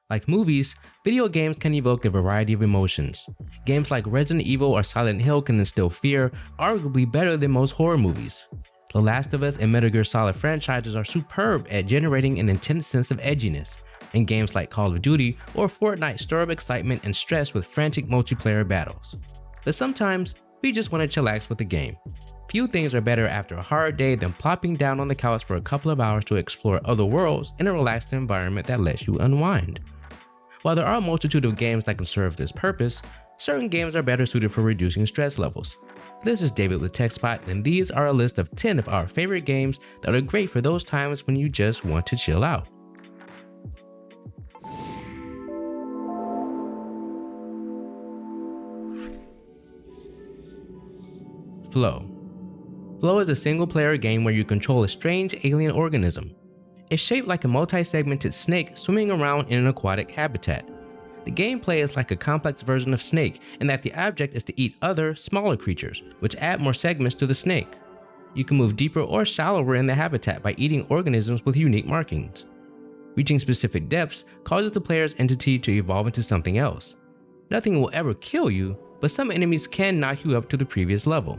Like movies, video games can evoke a variety of emotions. Games like Resident Evil or Silent Hill can instill fear, arguably better than most horror movies. The Last of Us and Metal Gear Solid franchises are superb at generating an intense sense of edginess, and games like Call of Duty or Fortnite stir up excitement and stress with frantic multiplayer battles. But sometimes, we just want to chillax with the game. Few things are better after a hard day than plopping down on the couch for a couple of hours to explore other worlds in a relaxed environment that lets you unwind. While there are a multitude of games that can serve this purpose, certain games are better suited for reducing stress levels. This is David with TechSpot, and these are a list of 10 of our favorite games that are great for those times when you just want to chill out. Flow. Flow is a single-player game where you control a strange alien organism. It's shaped like a multi-segmented snake swimming around in an aquatic habitat. The gameplay is like a complex version of Snake in that the object is to eat other, smaller creatures, which add more segments to the snake. You can move deeper or shallower in the habitat by eating organisms with unique markings. Reaching specific depths causes the player's entity to evolve into something else. Nothing will ever kill you, but some enemies can knock you up to the previous level.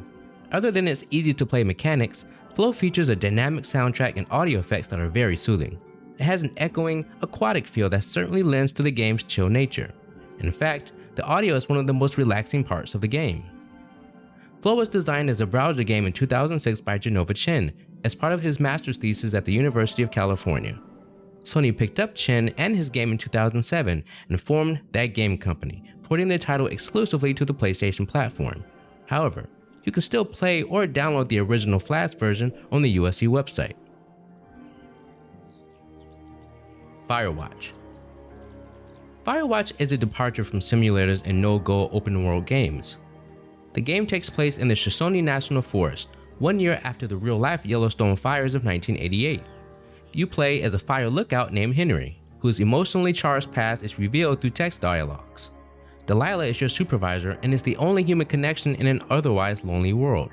Other than its easy-to-play mechanics, Flow features a dynamic soundtrack and audio effects that are very soothing. It has an echoing, aquatic feel that certainly lends to the game's chill nature. In fact, the audio is one of the most relaxing parts of the game. Flow was designed as a browser game in 2006 by Genova Chen as part of his master's thesis at the University of California. Sony picked up Chen and his game in 2007 and formed That Game Company, porting the title exclusively to the PlayStation platform. However, you can still play or download the original Flash version on the USC website. Firewatch. Firewatch is a departure from simulators and no-go open-world games. The game takes place in the Shoshone National Forest, 1 year after the real-life Yellowstone fires of 1988. You play as a fire lookout named Henry, whose emotionally charged past is revealed through text dialogues. Delilah is your supervisor and is the only human connection in an otherwise lonely world.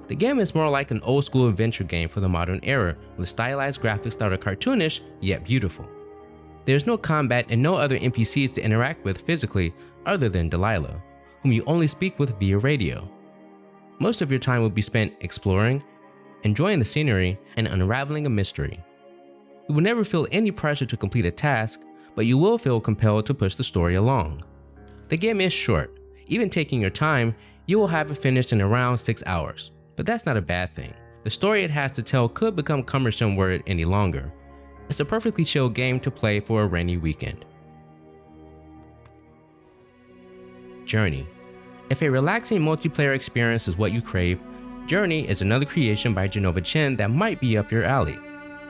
The game is more like an old-school adventure game for the modern era, with stylized graphics that are cartoonish yet beautiful. There's no combat and no other NPCs to interact with physically other than Delilah, whom you only speak with via radio. Most of your time will be spent exploring, enjoying the scenery, and unraveling a mystery. You will never feel any pressure to complete a task, but you will feel compelled to push the story along. The game is short. Even taking your time, you will have it finished in around 6 hours. But that's not a bad thing. The story it has to tell could become cumbersome were it any longer. It's a perfectly chill game to play for a rainy weekend. Journey. If a relaxing multiplayer experience is what you crave, Journey is another creation by Genova Chen that might be up your alley.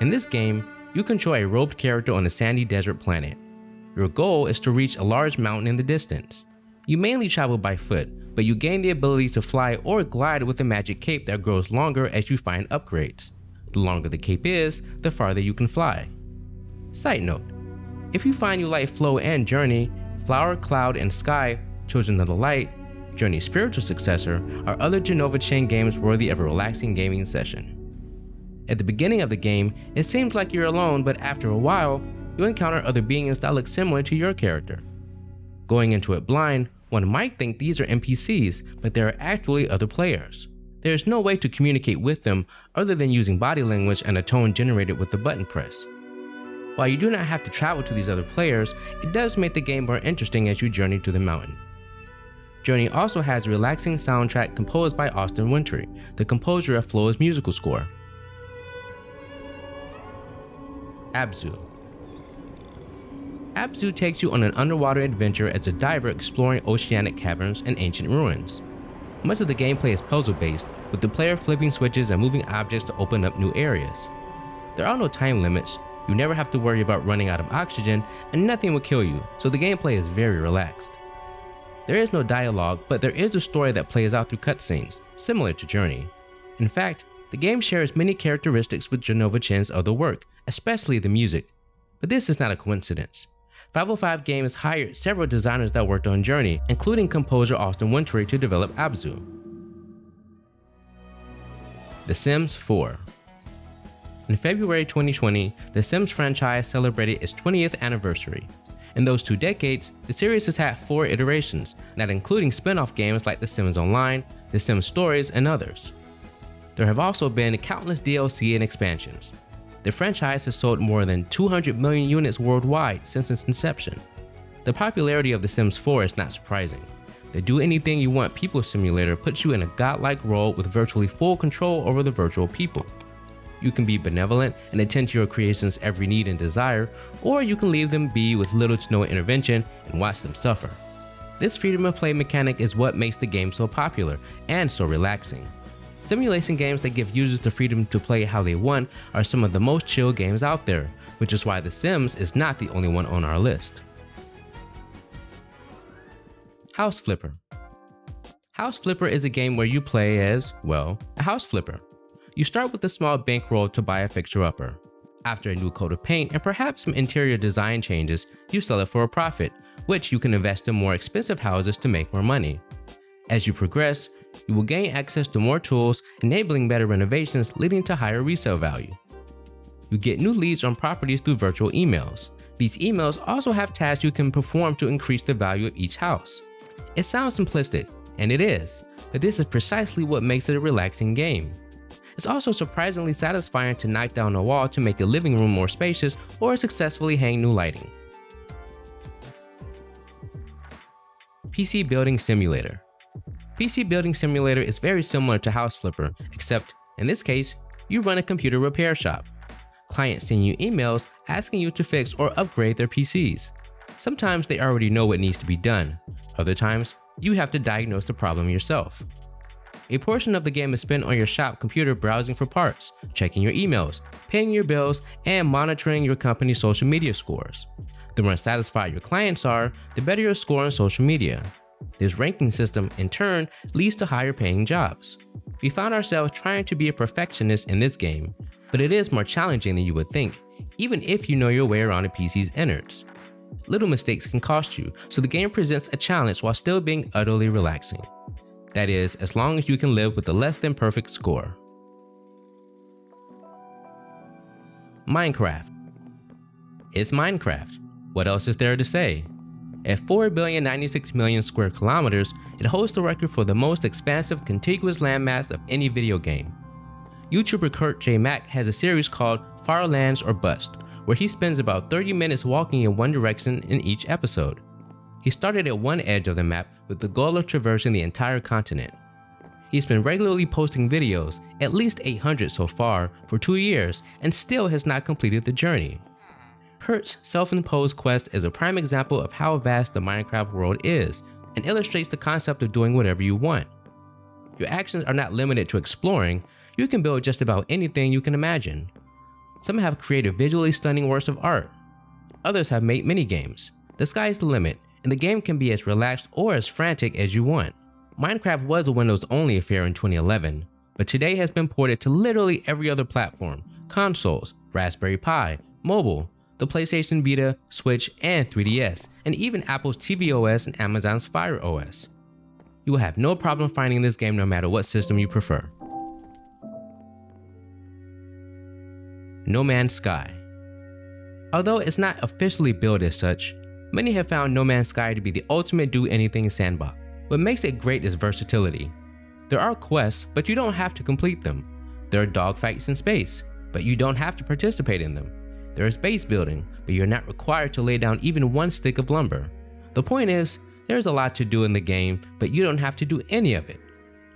In this game, you control a robed character on a sandy desert planet. Your goal is to reach a large mountain in the distance. You mainly travel by foot, but you gain the ability to fly or glide with a magic cape that grows longer as you find upgrades. The longer the cape is, the farther you can fly. Side note, if you find you like Flow and Journey, Flower, Cloud, and Sky, Children of the Light, Journey's spiritual successor, are other Genova Chen games worthy of a relaxing gaming session. At the beginning of the game, it seems like you're alone, but after a while, you encounter other beings that look similar to your character. Going into it blind, one might think these are NPCs, but they are actually other players. There is no way to communicate with them other than using body language and a tone generated with the button press. While you do not have to travel to these other players, it does make the game more interesting as you journey to the mountain. Journey also has a relaxing soundtrack composed by Austin Wintory, the composer of Flow's musical score. Abzu. Abzu takes you on an underwater adventure as a diver exploring oceanic caverns and ancient ruins. Much of the gameplay is puzzle-based, with the player flipping switches and moving objects to open up new areas. There are no time limits, you never have to worry about running out of oxygen, and nothing will kill you, so the gameplay is very relaxed. There is no dialogue, but there is a story that plays out through cutscenes, similar to Journey. In fact, the game shares many characteristics with Genova Chen's other work, especially the music. But this is not a coincidence. 505 Games hired several designers that worked on Journey, including composer Austin Wintory to develop Abzu. The Sims 4. In February 2020, the Sims franchise celebrated its 20th anniversary. In those 2 decades, the series has had 4 iterations, not including spin-off games like The Sims Online, The Sims Stories, and others. There have also been countless DLC and expansions. The franchise has sold more than 200 million units worldwide since its inception. The popularity of The Sims 4 is not surprising. The Do Anything You Want People simulator puts you in a godlike role with virtually full control over the virtual people. You can be benevolent and attend to your creation's every need and desire, or you can leave them be with little to no intervention and watch them suffer. This freedom of play mechanic is what makes the game so popular and so relaxing. Simulation games that give users the freedom to play how they want are some of the most chill games out there, which is why The Sims is not the only one on our list. House Flipper. House Flipper is a game where you play as, well, a house flipper. You start with a small bankroll to buy a fixer-upper. After a new coat of paint and perhaps some interior design changes, you sell it for a profit, which you can invest in more expensive houses to make more money. As you progress, you will gain access to more tools, enabling better renovations leading to higher resale value. You get new leads on properties through virtual emails. These emails also have tasks you can perform to increase the value of each house. It sounds simplistic, and it is, but this is precisely what makes it a relaxing game. It's also surprisingly satisfying to knock down a wall to make a living room more spacious or successfully hang new lighting. PC Building Simulator. PC Building Simulator is very similar to House Flipper, except, in this case, you run a computer repair shop. Clients send you emails asking you to fix or upgrade their PCs. Sometimes they already know what needs to be done. Other times, you have to diagnose the problem yourself. A portion of the game is spent on your shop computer browsing for parts, checking your emails, paying your bills, and monitoring your company's social media scores. The more satisfied your clients are, the better your score on social media. This ranking system, in turn, leads to higher paying jobs. We found ourselves trying to be a perfectionist in this game, but it is more challenging than you would think, even if you know your way around a PC's innards. Little mistakes can cost you, so the game presents a challenge while still being utterly relaxing. That is, as long as you can live with a less than perfect score. Minecraft. It's Minecraft. What else is there to say? At 4,096,000,000 square kilometers, it holds the record for the most expansive contiguous landmass of any video game. YouTuber Kurt J. Mack has a series called Firelands or Bust, where he spends about 30 minutes walking in one direction in each episode. He started at one edge of the map with the goal of traversing the entire continent. He's been regularly posting videos, at least 800 so far, for 2 years, and still has not completed the journey. Kurt's self-imposed quest is a prime example of how vast the Minecraft world is, and illustrates the concept of doing whatever you want. Your actions are not limited to exploring. You can build just about anything you can imagine. Some have created visually stunning works of art. Others have made minigames. The sky is the limit, and the game can be as relaxed or as frantic as you want. Minecraft was a Windows-only affair in 2011, but today has been ported to literally every other platform: consoles, Raspberry Pi, mobile, the PlayStation Vita, Switch, and 3DS, and even Apple's tvOS and Amazon's Fire OS. You will have no problem finding this game no matter what system you prefer. No Man's Sky. Although it's not officially billed as such, many have found No Man's Sky to be the ultimate do-anything sandbox. What makes it great is versatility. There are quests, but you don't have to complete them. There are dogfights in space, but you don't have to participate in them. There is base building, but you're not required to lay down even one stick of lumber. The point is, there's a lot to do in the game, but you don't have to do any of it.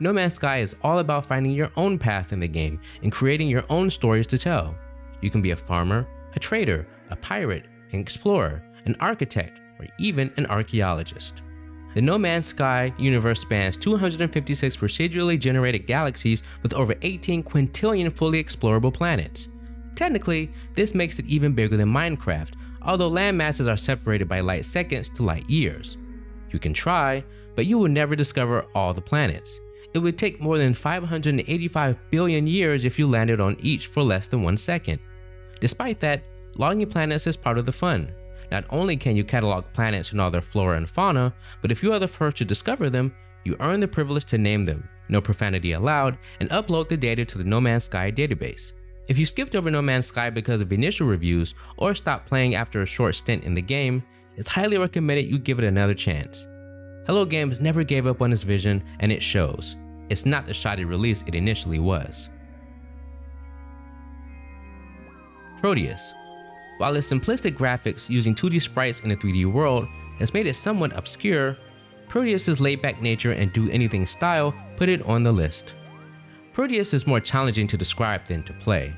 No Man's Sky is all about finding your own path in the game and creating your own stories to tell. You can be a farmer, a trader, a pirate, an explorer, an architect, or even an archaeologist. The No Man's Sky universe spans 256 procedurally generated galaxies with over 18 quintillion fully explorable planets. Technically, this makes it even bigger than Minecraft, although landmasses are separated by light seconds to light years. You can try, but you will never discover all the planets. It would take more than 585 billion years if you landed on each for less than 1 second. Despite that, logging planets is part of the fun. Not only can you catalog planets and all their flora and fauna, but if you are the first to discover them, you earn the privilege to name them, no profanity allowed, and upload the data to the No Man's Sky database. If you skipped over No Man's Sky because of initial reviews or stopped playing after a short stint in the game, it's highly recommended you give it another chance. Hello Games never gave up on its vision, and it shows. It's not the shoddy release it initially was. Proteus. While its simplistic graphics using 2D sprites in a 3D world has made it somewhat obscure, Proteus's laid-back nature and do-anything style put it on the list. Proteus is more challenging to describe than to play.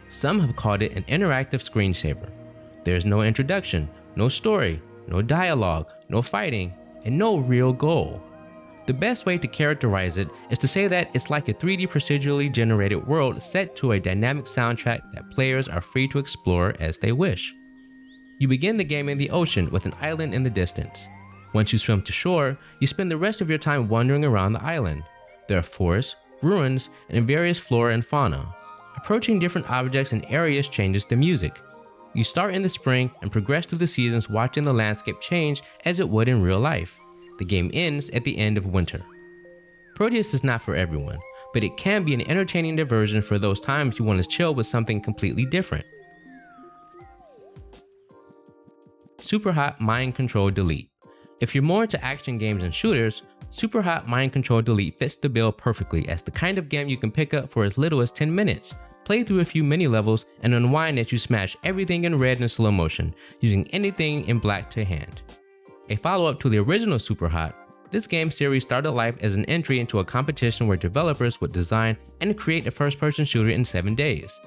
Some have called it an interactive screensaver. There's no introduction, no story, no dialogue, no fighting, and no real goal. The best way to characterize it is to say that it's like a 3D procedurally generated world set to a dynamic soundtrack that players are free to explore as they wish. You begin the game in the ocean with an island in the distance. Once you swim to shore, you spend the rest of your time wandering around the island. There are forests, ruins, and various flora and fauna. Approaching different objects and areas changes the music. You start in the spring and progress through the seasons, watching the landscape change as it would in real life. The game ends at the end of winter. Proteus is not for everyone, but it can be an entertaining diversion for those times you want to chill with something completely different. Superhot Mind Control Delete. If you're more into action games and shooters, Superhot Mind Control Delete fits the bill perfectly as the kind of game you can pick up for as little as 10 minutes, play through a few mini levels, and unwind as you smash everything in red in slow motion, using anything in black to hand. A follow-up to the original Superhot, this game series started life as an entry into a competition where developers would design and create a first-person shooter in 7 days.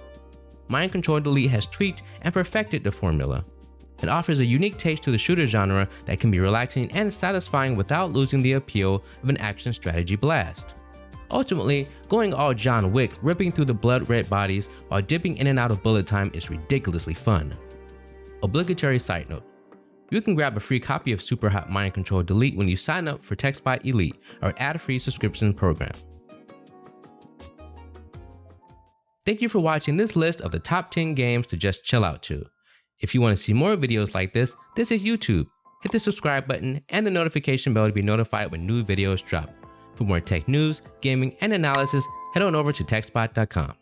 Mind Control Delete has tweaked and perfected the formula. It offers a unique taste to the shooter genre that can be relaxing and satisfying without losing the appeal of an action strategy blast. Ultimately, going all John Wick, ripping through the blood-red bodies while dipping in and out of bullet time is ridiculously fun. Obligatory side note. You can grab a free copy of Superhot Mind Control Delete when you sign up for TechSpot Elite, our ad-free subscription program. Thank you for watching this list of the top 10 games to just chill out to. If you want to see more videos like this is YouTube. Hit the subscribe button and the notification bell to be notified when new videos drop. For more tech news, gaming, and analysis, head on over to TechSpot.com.